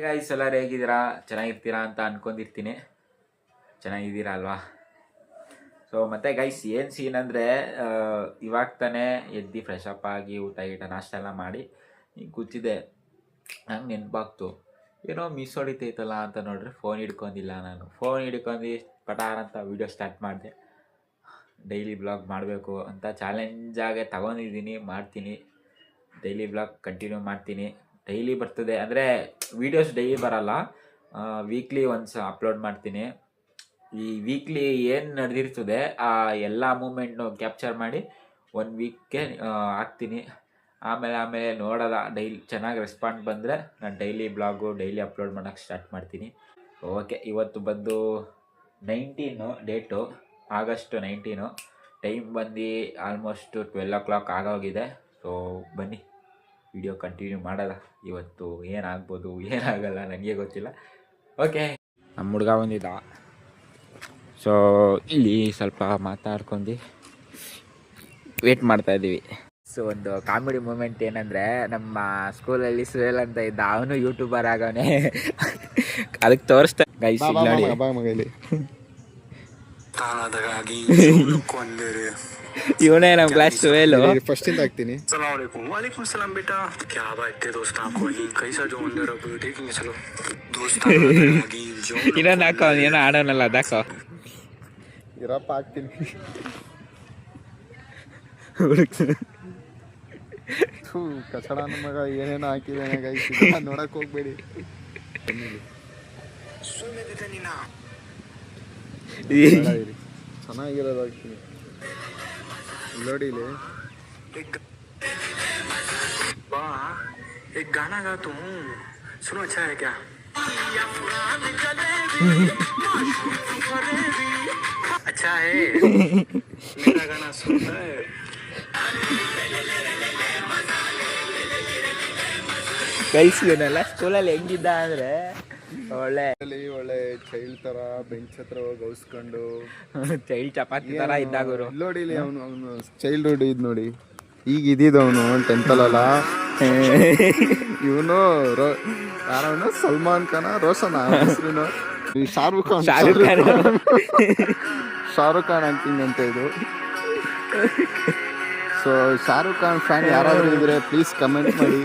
Guys ಎಲ್ಲರೂ ಹೇಗಿದ್ದೀರಾ? ಚೆನ್ನಾಗಿರ್ತೀರಾ ಅಂತ ಅನ್ಕೊಂಡಿರ್ತೀನಿ. ಚೆನ್ನಾಗಿದ್ದೀರಾ ಅಲ್ವಾ? ಸೊ ಮತ್ತೆ ಗೈಸ್ ಏನು ಸೀನ್ ಅಂದರೆ, ಇವಾಗ ತಾನೇ ಎದ್ದು ಫ್ರೆಶ್ ಅಪ್ ಆಗಿ ಊಟ ನಾಷ್ಟ ಎಲ್ಲ ಮಾಡಿ ಈಗ ಕೂತಿದ್ದೆ. ನಂಗೆ ನೆನಪಾಗ್ತು, ಏನೋ ಮಿಸ್ ಹೊಡಿತೈತಲ್ಲ ಅಂತ ನೋಡ್ರಿ ಫೋನ್ ಹಿಡ್ಕೊಂಡಿಲ್ಲ. ನಾನು ಫೋನ್ ಹಿಡ್ಕೊಂಡು ಪಟಾರ್ ಅಂತ ವೀಡಿಯೋ ಸ್ಟಾರ್ಟ್ ಮಾಡಿದೆ. ಡೈಲಿ ಬ್ಲಾಗ್ ಮಾಡಬೇಕು ಅಂತ ಚಾಲೆಂಜಾಗೆ ತಗೊಂಡಿದ್ದೀನಿ, ಮಾಡ್ತೀನಿ. ಡೈಲಿ ಬ್ಲಾಗ್ ಕಂಟಿನ್ಯೂ ಮಾಡ್ತೀನಿ. ಡೈಲಿ ಬರ್ತದೆ ಅಂದರೆ ವೀಡಿಯೋಸ್ ಡೈಲಿ ಬರಲ್ಲ, ವೀಕ್ಲಿ ಒನ್ಸ್ ಅಪ್ಲೋಡ್ ಮಾಡ್ತೀನಿ. ಈ ವೀಕ್ಲಿ ಏನು ನಡೆದಿರ್ತದೆ ಆ ಎಲ್ಲ ಮೂಮೆಂಟ್ನು ಕ್ಯಾಪ್ಚರ್ ಮಾಡಿ 1 ವೀಕ್ಗೆ ಹಾಕ್ತೀನಿ. ಆಮೇಲೆ ನೋಡೋದ ಡೈಲಿ ಚೆನ್ನಾಗಿ ರೆಸ್ಪಾಂಡ್ ಬಂದರೆ ನಾನು ಡೈಲಿ ಬ್ಲಾಗು ಡೈಲಿ ಅಪ್ಲೋಡ್ ಮಾಡೋಕ್ಕೆ ಸ್ಟಾರ್ಟ್ ಮಾಡ್ತೀನಿ. ಓಕೆ, ಇವತ್ತು ಬಂದು 19 ಡೇಟು, ಆಗಸ್ಟ್ 19. ಟೈಮ್ ಬಂದು ಆಲ್ಮೋಸ್ಟ್ 12 o'clock ಆಗೋಗಿದೆ. ಸೊ ಬನ್ನಿ ವಿಡಿಯೋ ಕಂಟಿನ್ಯೂ ಮಾಡೋದ. ಇವತ್ತು ಏನಾಗ್ಬೋದು ಏನಾಗಲ್ಲ ನನಗೆ ಗೊತ್ತಿಲ್ಲ. ಓಕೆ, ನಮ್ಮ ಹುಡುಗ ಬಂದಿದ್ದ. ಸೊ ಇಲ್ಲಿ ಸ್ವಲ್ಪ ಮಾತಾಡ್ಕೊಂಡು ವೇಟ್ ಮಾಡ್ತಾಯಿದ್ದೀವಿ. ಸೊ ಒಂದು ಕಾಮಿಡಿ ಮೂಮೆಂಟ್ ಏನಂದರೆ, ನಮ್ಮ ಸ್ಕೂಲಲ್ಲಿ ಸುರೇಲ್ ಅಂತ ಇದ್ದ, ಅವನು ಯೂಟ್ಯೂಬರ್ ಆಗೋನೆ. ಅದಕ್ಕೆ ತೋರಿಸ್ತಾ ಗೈಸ್ ನೋಡಿ. ಇವನೇ ನಮ್ಮ ಕ್ಲಾಸ್ ಸುರೇಲು. ಫಸ್ಟ್ ಇಂದ ಹಾಕ್ತೀನಿ. वालेकुम सलाम बेटा, क्या बात है दोस्त? आपको ही कैसा जो अंदर अब देखेंगे, चलो दोस्त। ಇನ್ನೊಂದು ಹಾಕೋ, ಏನೋ ಆಡೋನಲ್ಲ ಅದಾಕೋ. ಇರಪ್ಪ ಹಾಕ್ತೀನಿ. ಕಚಡ ಮಗ ಏನೇನೋ ಹಾಕಿದ್ದೇನೆ ಗೈಸ್, ನೋಡಕ್ ಹೋಗ್ಬೇಡಿ. ಚೆನ್ನಾಗಿರೋದು ಹಾಕ್ತೀನಿ ನೋಡಿ. एक गाना गा तुम, सुनो अच्छा है क्या? अच्छा है, मेरा गाना सुनता है? ಗೈಸ್ ಇವನ್ನೆಲ್ಲ ಸ್ಕೂಲಲ್ಲಿ ಹೆಂಗಿದ್ದ ಅಂದರೆ ಒಳ್ಳೆ ಚೈಲ್ಡ್ ತರ ಬೆಂಚ್ ಹತ್ರ ಹೋಗಿ ಗೌಸ್ಕೊಂಡು ಚೈಲ್ಡ್ ಚಪಾತಿ ತರ ಇದ್ದಾಗರು. ನೋಡಿ ಅವನು ಚೈಲ್ಡ್ಹುಡ್ ಇದ್ ನೋಡಿ. ಈಗ ಇದ್ದಿದ್ದು ಅವನು 10th ಅಲ್ಲ. ಇವನು ಯಾರವನು ಸಲ್ಮಾನ್ ಖಾನ ರೋಷನ್ ಹೆಸರು ಶಾರುಖ್ ಖಾನ್ ಆಕ್ಟಿಂಗ್ ಅಂತ ಇದು. ಸೊ ಶಾರುಖ್ ಖಾನ್ ಫ್ಯಾನ್ ಯಾರಾದ್ರೂ ಇದ್ರೆ ಪ್ಲೀಸ್ ಕಮೆಂಟ್ ಮಾಡಿ.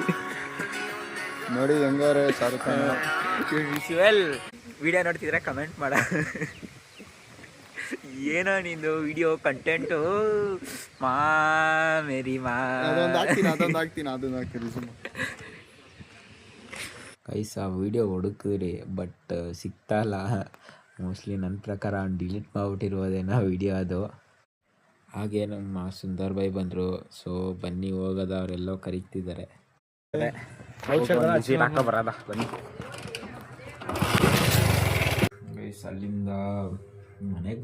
ನೋಡಿ ಹೆಂಗಾರೆ ಶಾರುಖ್ ಖಾನ್. ವಿಜುವಲ್ ವಿಡಿಯೋ ನೋಡ್ತಿದ್ರೆ ಕಮೆಂಟ್ ಮಾಡ. ಏನೋ ನಿಂದು ವಿಡಿಯೋ ಕಂಟೆಂಟು ಮಾ ಮೇರಿ ಮಾ. ಅದೊಂದು ಹಾಕ್ತೀನಿ. ಕೈಸ ವಿಡಿಯೋ ಹುಡುಕಿರಿ, ಬಟ್ ಸಿಗ್ತಾಯಿಲ್ಲ. ಮೋಸ್ಟ್ಲಿ ನನ್ನ ಪ್ರಕಾರ ಅವ್ನು ಡಿಲೀಟ್ ಮಾಡಿಬಿಟ್ಟಿರ್ಬೋದೇನೋ ವಿಡಿಯೋ ಅದು. ಹಾಗೆ ನಮ್ಮ ಸುಂದರ್ ಬಾಯ್ ಬಂದರು. ಸೊ ಬನ್ನಿ ಹೋಗೋದ, ಅವರೆಲ್ಲೋ ಕರೀತಿದ್ದಾರೆ. ಬರೋದ ಬನ್ನಿ ಗೈಸ್. ಅಲ್ಲಿಂದ ಮನೆಗೆ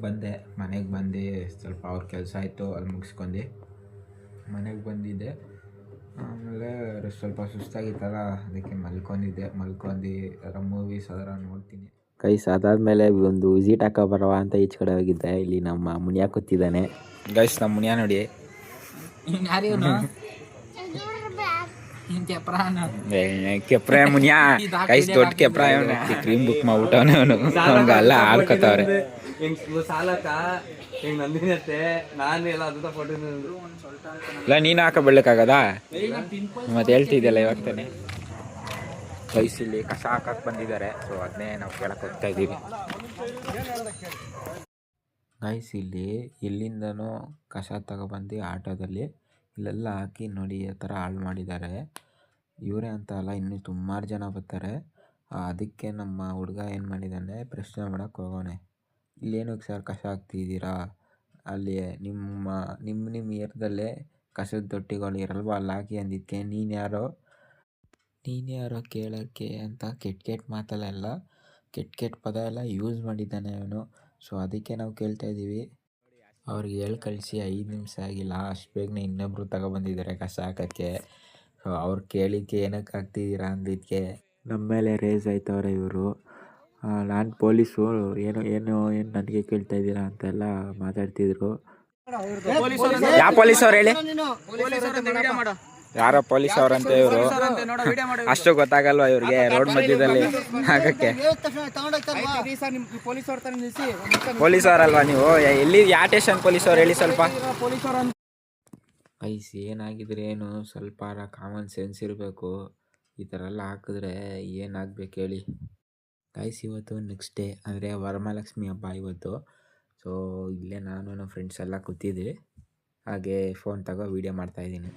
ಬಂದೆ. ಸ್ವಲ್ಪ ಅವ್ರ ಕೆಲಸ ಆಯಿತು, ಅಲ್ಲಿ ಮುಗಿಸ್ಕೊಂಡು ಮನೆಗೆ ಬಂದಿದ್ದೆ. ಆಮೇಲೆ ಸ್ವಲ್ಪ ಸುಸ್ತಾಗಿತ್ತಲ್ಲ, ಅದಕ್ಕೆ ಮಲ್ಕೊಂಡು ಅದರ ಮೂವೀಸ್ ಅದರ ನೋಡ್ತೀನಿ. ಗೈಸ್ ಅದಾದಮೇಲೆ ಒಂದು ವಿಸಿಟ್ ಹಾಕೋ ಬರುವ ಅಂತ ಈಚೆ ಕಡೆ ಹೋಗಿದ್ದೆ. ಇಲ್ಲಿ ನಮ್ಮ ಮುನಿಯ ಕೂತಿದ್ದಾನೆ. ಗೈಸ್ ನಮ್ಮ ಮುನಿಯ ನೋಡಿ. ಕೆಪ್ರ ಮುನಿಯಾ ಗೈಸ್, ದೊಡ್ಡ ಕೆಪ್ರ. ಕ್ರೀಮ್ ಬುಕ್ ಮಾಡ್ಬಿಟ್ಟವನೆ ಅವನು. ಅಲ್ಲ ಆಡ್ಕೊತಾವ್ರೆ. ಇಲ್ಲ ನೀನು ಹಾಕ ಬೆಳ್ಳಕ್ಕಾಗದಾ? ಮತ್ತೆ ಹೇಳ್ತಿದ್ದೆಲ್ಲ ಇವಾಗ ತಾನೆ. ಗೈಸ್ ಇಲ್ಲಿ ಕಸ ಹಾಕಕ್ಕೆ ಬಂದಿದ್ದಾರೆ. ಸೊ ಅದನ್ನೇ ನಾವು ಕೇಳಕ್ಕೆ ಹೋಗ್ತಾ ಇದ್ದೀವಿ. ಗೈಸ್ ಇಲ್ಲಿ ಇಲ್ಲಿಂದನೂ ಕಸ ತಗೊಬಂದು ಆಟೋದಲ್ಲಿ ಇಲ್ಲೆಲ್ಲ ಹಾಕಿ ನೋಡಿ ಆ ಥರ ಹಾಳು ಮಾಡಿದ್ದಾರೆ. ಇವರೇ ಅಂತ ಅಲ್ಲ, ಇನ್ನೂ ಸುಮಾರು ಜನ ಬರ್ತಾರೆ. ಅದಕ್ಕೆ ನಮ್ಮ ಹುಡುಗ ಏನು ಮಾಡಿದ್ದಾನೆ, ಪ್ರಶ್ನೆ ಮಾಡೋಕ್ಕೆ ಹೋಗೋನೆ. ಇಲ್ಲೇನಕ್ಕೆ ಸರ್ ಕಸ ಹಾಕ್ತಿದ್ದೀರಾ? ಅಲ್ಲಿ ನಿಮ್ಮ ಏರಿಯಾದಲ್ಲೇ ಕಸದ ತೊಟ್ಟಿಗಳು ಇರಲ್ವ, ಅಲ್ಲಿ ಹಾಕಿ ಅಂದಿದ್ದಕ್ಕೆ ನೀನು ಯಾರೋ ಕೇಳೋಕ್ಕೆ ಅಂತ ಕೆಟ್ಟ ಮಾತಲ್ಲೆಲ್ಲ ಕೆಟ್ಟ ಪದ ಎಲ್ಲ ಯೂಸ್ ಮಾಡಿದ್ದಾನೆ ಅವನು. ಸೊ ಅದಕ್ಕೆ ನಾವು ಕೇಳ್ತಾ ಇದ್ದೀವಿ. ಅವ್ರಿಗೆ ಹೇಳಿ ಕಳಿಸಿ 5 ನಿಮಿಷ ಆಗಿಲ್ಲ, ಅಷ್ಟು ಬೇಗನೆ ಇನ್ನೊಬ್ರು ತಗೊಬಂದಿದ್ದಾರೆ ಕಸ ಹಾಕೋಕ್ಕೆ. ಸೊ ಅವ್ರು ಕೇಳಿದ್ದಕ್ಕೆ ಏನಕ್ಕೆ ಹಾಕ್ತಿದ್ದೀರಾ ಅಂದಿದ್ದಕ್ಕೆ ನಮ್ಮ ಮೇಲೆ ರೇಸ್ ಆಯ್ತವ್ರೆ ಇವರು. ನಾನು ಪೊಲೀಸು ಏನು ನನಗೆ ಕೇಳ್ತಾ ಇದ್ದೀರಾ ಅಂತೆಲ್ಲ ಮಾತಾಡ್ತಿದ್ರು. ಯಾವ ಪೊಲೀಸ್ ಅವ್ರು ಹೇಳಿ? ಯಾರೋ ಪೊಲೀಸ್ ಅವ್ರಂತೆ ಇವರು. ಅಷ್ಟು ಗೊತ್ತಾಗಲ್ವಾ ಇವ್ರಿಗೆ ರೋಡ್ ಮಧ್ಯದಲ್ಲಿ ಹಾಕಕ್ಕೆ? ಪೊಲೀಸ್ ಅವರಲ್ವಾ ನೀವು? ಎಲ್ಲಿ ಯಾವ ಸ್ಟೇಷನ್ ಪೊಲೀಸ್ ಅವ್ರು ಹೇಳಿ ಸ್ವಲ್ಪ. ಐಸ್ ಏನಾಗಿದ್ರೆ ಏನು, ಸ್ವಲ್ಪ ಕಾಮನ್ ಸೆನ್ಸ್ ಇರಬೇಕು. ಈ ಥರ ಎಲ್ಲ ಹಾಕಿದ್ರೆ ಏನಾಗಬೇಕು ಹೇಳಿ ಗೈಸ್. ಇವತ್ತು ನೆಕ್ಸ್ಟ್ ಡೇ ಅಂದರೆ ವರಮಹಾಲಕ್ಷ್ಮಿ ಹಬ್ಬ ಇವತ್ತು. ಸೊ ಇಲ್ಲೇ ನಾನು ನಮ್ಮ ಫ್ರೆಂಡ್ಸ್ ಎಲ್ಲ ಕೂತಿದ್ವಿ, ಹಾಗೆ ಫೋನ್ ತಗೋ ವಿಡಿಯೋ ಮಾಡ್ತಾ ಇದ್ದೀನಿ.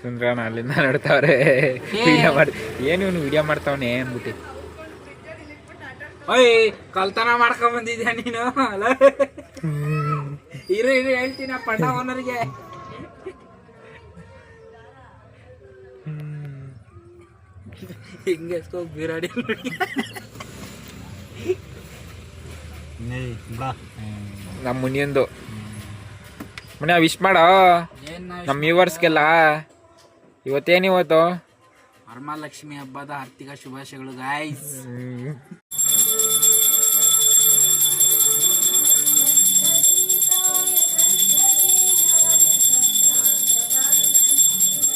ಸುಂದ್ರಣ್ಣ ಅಲ್ಲಿಂದ ನೋಡ್ತಾವ್ರೆ ವಿಡಿಯೋ ಮಾಡಿ. ಏನು ಇವನು ವಿಡಿಯೋ ಮಾಡ್ತಾವನೆ ಅಂದ್ಬಿಟ್ಟು. ಓಯ್ ಕಲ್ತನ ಮಾಡ್ಕೊಂಡ್ ಬಂದಿದ್ಯಾ ನೀನು? ಇರು ಹೇಳ್ತೀನಿ ಪಟ ಓನರ್ಗೆ. ಹಿಂಗೆ ಬಿರಾಡಿ ನಮ್ಮ ಮುನಿಯಂದು ಮುನಿಯ ವಿಶ್ ಮಾಡೋ ನಮ್ಮ ವ್ಯೂವರ್ಸ್ಗೆಲ್ಲ. ಇವತ್ತೇನಿವತ್ತು? ವರಮಹಾಲಕ್ಷ್ಮಿ ಹಬ್ಬದ ಆರ್ಥಿಕ ಶುಭಾಶಯಗಳು ಗಾಯ್ಸ್.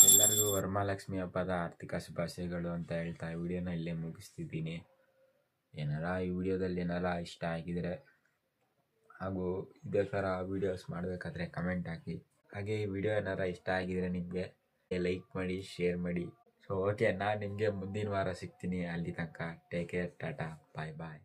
ಎಲ್ಲರಿಗೂ ವರಮಹಾಲಕ್ಷ್ಮಿ ಹಬ್ಬದ ಆರ್ಥಿಕ ಶುಭಾಶಯಗಳು ಅಂತ ಹೇಳ್ತಾ ವಿಡಿಯೋನ ಇಲ್ಲೇ ಮುಗಿಸ್ತಿದ್ದೀನಿ. ಏನಾರ ಈ ವಿಡಿಯೋದಲ್ಲಿ ಏನಾರ ಇಷ್ಟ ಆಗಿದರೆ ಹಾಗೂ ಇದೇ ಥರ ವೀಡಿಯೋಸ್ ಮಾಡಬೇಕಾದ್ರೆ ಕಮೆಂಟ್ ಹಾಕಿ. ಹಾಗೆ ಈ ವಿಡಿಯೋ ಏನಾರ ಇಷ್ಟ ಆಗಿದರೆ ನಿಮಗೆ ಲೈಕ್ ಮಾಡಿ, ಶೇರ್ ಮಾಡಿ. ಸೊ ಓಕೆ, ನಾನು ನಿಮಗೆ ಮುಂದಿನ ವಾರ ಸಿಗ್ತೀನಿ. ಅಲ್ಲಿ ತನಕ ಟೇಕ್ ಕೇರ್, ಟಾಟಾ, ಬಾಯ್ ಬಾಯ್.